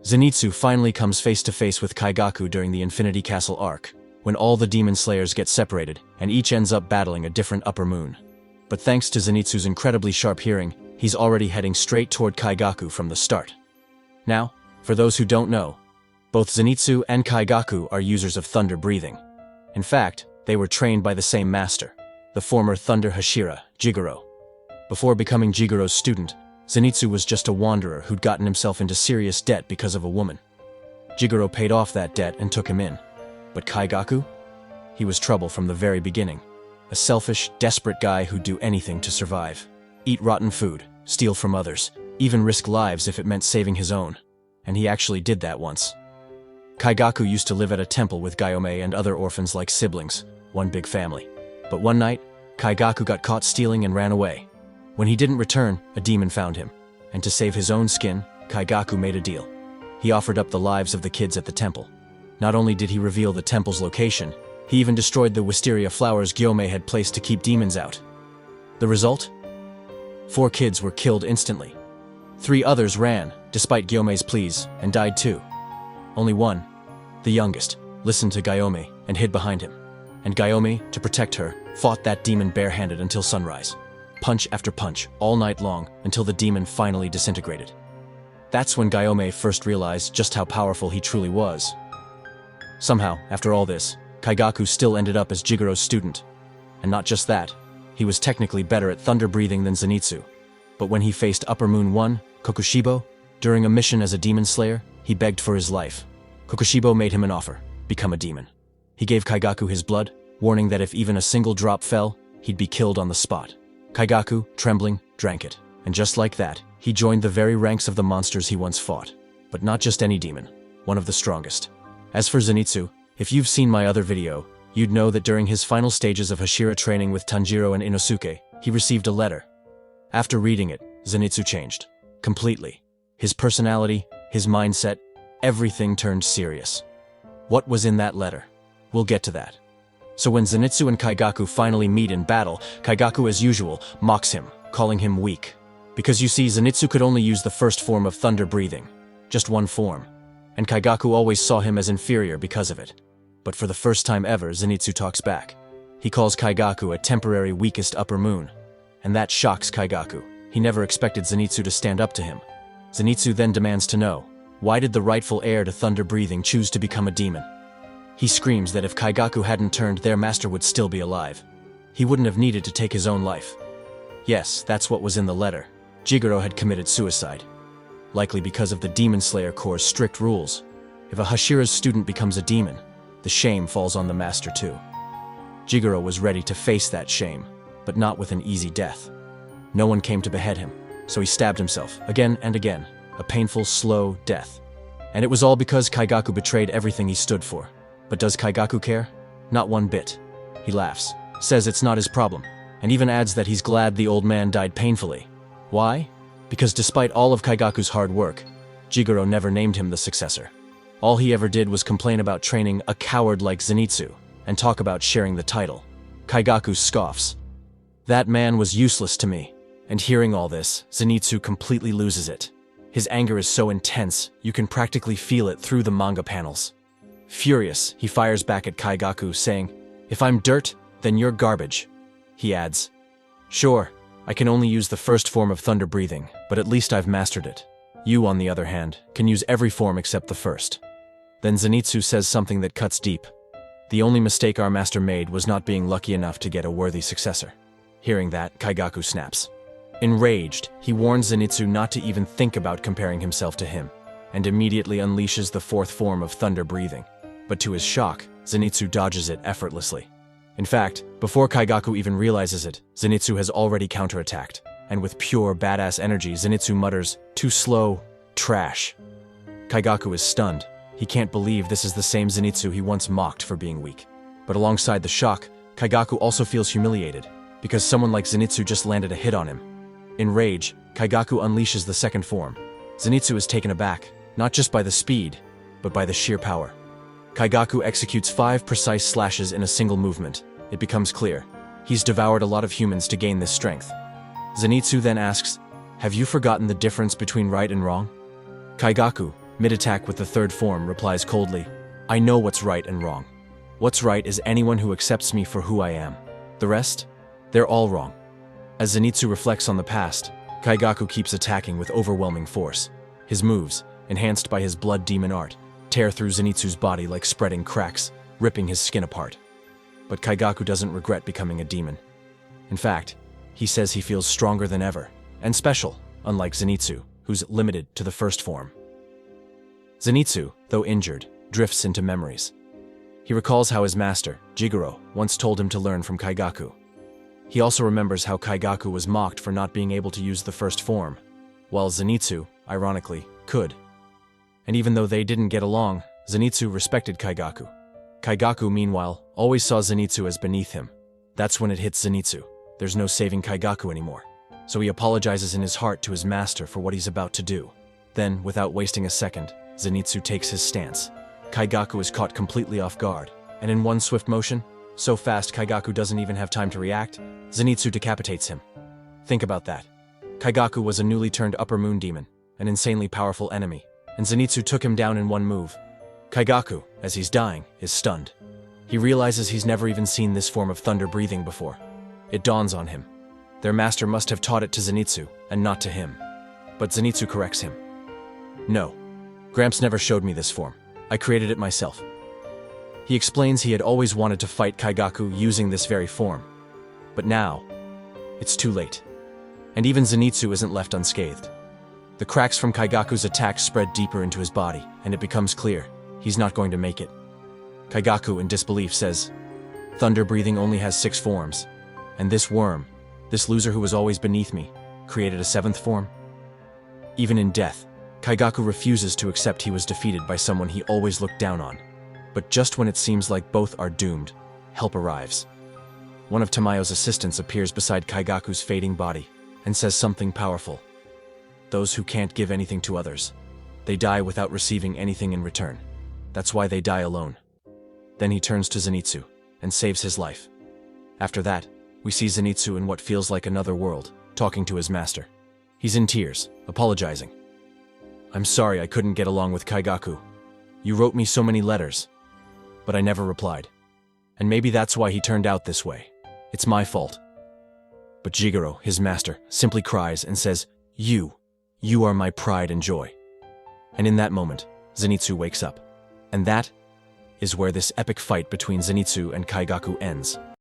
Zenitsu finally comes face to face with Kaigaku during the Infinity Castle arc, when all the demon slayers get separated and each ends up battling a different upper moon. But thanks to Zenitsu's incredibly sharp hearing, he's already heading straight toward Kaigaku from the start. Now, for those who don't know, both Zenitsu and Kaigaku are users of thunder breathing. In fact, they were trained by the same master, the former Thunder Hashira, Jigoro. Before becoming Jigoro's student, Zenitsu was just a wanderer who'd gotten himself into serious debt because of a woman. Jigoro paid off that debt and took him in. But Kaigaku? He was trouble from the very beginning. A selfish, desperate guy who'd do anything to survive. Eat rotten food, steal from others, even risk lives if it meant saving his own. And he actually did that once. Kaigaku used to live at a temple with Gyome and other orphans like siblings, one big family. But one night, Kaigaku got caught stealing and ran away. When he didn't return, a demon found him, and to save his own skin, Kaigaku made a deal. He offered up the lives of the kids at the temple. Not only did he reveal the temple's location, he even destroyed the wisteria flowers Gyome had placed to keep demons out. The result? 4 kids were killed instantly. 3 others ran, despite Gyome's pleas, and died too. Only one, the youngest, listened to Gyome and hid behind him. And Gyome, to protect her, fought that demon barehanded until sunrise. Punch after punch, all night long, until the demon finally disintegrated. That's when Gyome first realized just how powerful he truly was. Somehow, after all this, Kaigaku still ended up as Jigoro's student. And not just that, he was technically better at thunder breathing than Zenitsu. But when he faced Upper Moon 1, Kokushibo, during a mission as a demon slayer, he begged for his life. Kokushibo made him an offer: become a demon. He gave Kaigaku his blood, warning that if even a single drop fell, he'd be killed on the spot. Kaigaku, trembling, drank it. And just like that, he joined the very ranks of the monsters he once fought. But not just any demon, one of the strongest. As for Zenitsu, if you've seen my other video, you'd know that during his final stages of Hashira training with Tanjiro and Inosuke, he received a letter. After reading it, Zenitsu changed. Completely. His personality, his mindset, everything turned serious. What was in that letter? We'll get to that. So when Zenitsu and Kaigaku finally meet in battle, Kaigaku as usual mocks him, calling him weak. Because you see, Zenitsu could only use the first form of thunder breathing. Just one form. And Kaigaku always saw him as inferior because of it. But for the first time ever, Zenitsu talks back. He calls Kaigaku a temporary weakest upper moon. And that shocks Kaigaku. He never expected Zenitsu to stand up to him. Zenitsu then demands to know, why did the rightful heir to thunder breathing choose to become a demon? He screams that if Kaigaku hadn't turned, their master would still be alive. He wouldn't have needed to take his own life. Yes, that's what was in the letter. Jigoro had committed suicide. Likely because of the Demon Slayer Corps' strict rules. If a Hashira's student becomes a demon, the shame falls on the master too. Jigoro was ready to face that shame, but not with an easy death. No one came to behead him, so he stabbed himself again and again, a painful, slow death. And it was all because Kaigaku betrayed everything he stood for. But does Kaigaku care? Not one bit. He laughs, says it's not his problem, and even adds that he's glad the old man died painfully. Why? Because despite all of Kaigaku's hard work, Jigoro never named him the successor. All he ever did was complain about training a coward like Zenitsu, and talk about sharing the title. Kaigaku scoffs. That man was useless to me. And hearing all this, Zenitsu completely loses it. His anger is so intense, you can practically feel it through the manga panels. Furious, he fires back at Kaigaku, saying, "If I'm dirt, then you're garbage." He adds, "Sure, I can only use the first form of thunder breathing, but at least I've mastered it. You, on the other hand, can use every form except the first." Then Zenitsu says something that cuts deep. The only mistake our master made was not being lucky enough to get a worthy successor. Hearing that, Kaigaku snaps. Enraged, he warns Zenitsu not to even think about comparing himself to him, and immediately unleashes the fourth form of thunder breathing. But to his shock, Zenitsu dodges it effortlessly. In fact, before Kaigaku even realizes it, Zenitsu has already counterattacked, and with pure badass energy, Zenitsu mutters, "Too slow, trash." Kaigaku is stunned. He can't believe this is the same Zenitsu he once mocked for being weak. But alongside the shock, Kaigaku also feels humiliated, because someone like Zenitsu just landed a hit on him. In rage, Kaigaku unleashes the second form. Zenitsu is taken aback, not just by the speed, but by the sheer power. Kaigaku executes 5 precise slashes in a single movement. It becomes clear. He's devoured a lot of humans to gain this strength. Zenitsu then asks, "Have you forgotten the difference between right and wrong?" Kaigaku, Mid-attack with the third form, replies coldly, "I know what's right and wrong. What's right is anyone who accepts me for who I am. The rest? They're all wrong." As Zenitsu reflects on the past, Kaigaku keeps attacking with overwhelming force. His moves, enhanced by his blood demon art, tear through Zenitsu's body like spreading cracks, ripping his skin apart. But Kaigaku doesn't regret becoming a demon. In fact, he says he feels stronger than ever, and special, unlike Zenitsu, who's limited to the first form. Zenitsu, though injured, drifts into memories. He recalls how his master, Jigoro, once told him to learn from Kaigaku. He also remembers how Kaigaku was mocked for not being able to use the first form, while Zenitsu, ironically, could. And even though they didn't get along, Zenitsu respected Kaigaku. Kaigaku, meanwhile, always saw Zenitsu as beneath him. That's when it hits Zenitsu. There's no saving Kaigaku anymore. So he apologizes in his heart to his master for what he's about to do. Then, without wasting a second, Zenitsu takes his stance. Kaigaku is caught completely off guard, and in one swift motion, so fast Kaigaku doesn't even have time to react, Zenitsu decapitates him. Think about that. Kaigaku was a newly turned Upper Moon demon, an insanely powerful enemy, and Zenitsu took him down in one move. Kaigaku, as he's dying, is stunned. He realizes he's never even seen this form of thunder breathing before. It dawns on him. Their master must have taught it to Zenitsu, and not to him. But Zenitsu corrects him. "No, Gramps never showed me this form. I created it myself." He explains he had always wanted to fight Kaigaku using this very form. But now, it's too late. And even Zenitsu isn't left unscathed. The cracks from Kaigaku's attack spread deeper into his body, and it becomes clear he's not going to make it. Kaigaku, in disbelief, says, "Thunder breathing only has 6 forms, and this worm, this loser who was always beneath me, created a 7th form?" Even in death, Kaigaku refuses to accept he was defeated by someone he always looked down on. But just when it seems like both are doomed, help arrives. One of Tamayo's assistants appears beside Kaigaku's fading body and says something powerful. "Those who can't give anything to others, they die without receiving anything in return. That's why they die alone." Then he turns to Zenitsu and saves his life. After that, we see Zenitsu in what feels like another world, talking to his master. He's in tears, apologizing. "I'm sorry I couldn't get along with Kaigaku. You wrote me so many letters, but I never replied. And maybe that's why he turned out this way. It's my fault." But Jigoro, his master, simply cries and says, You are my pride and joy." And in that moment, Zenitsu wakes up. And that is where this epic fight between Zenitsu and Kaigaku ends.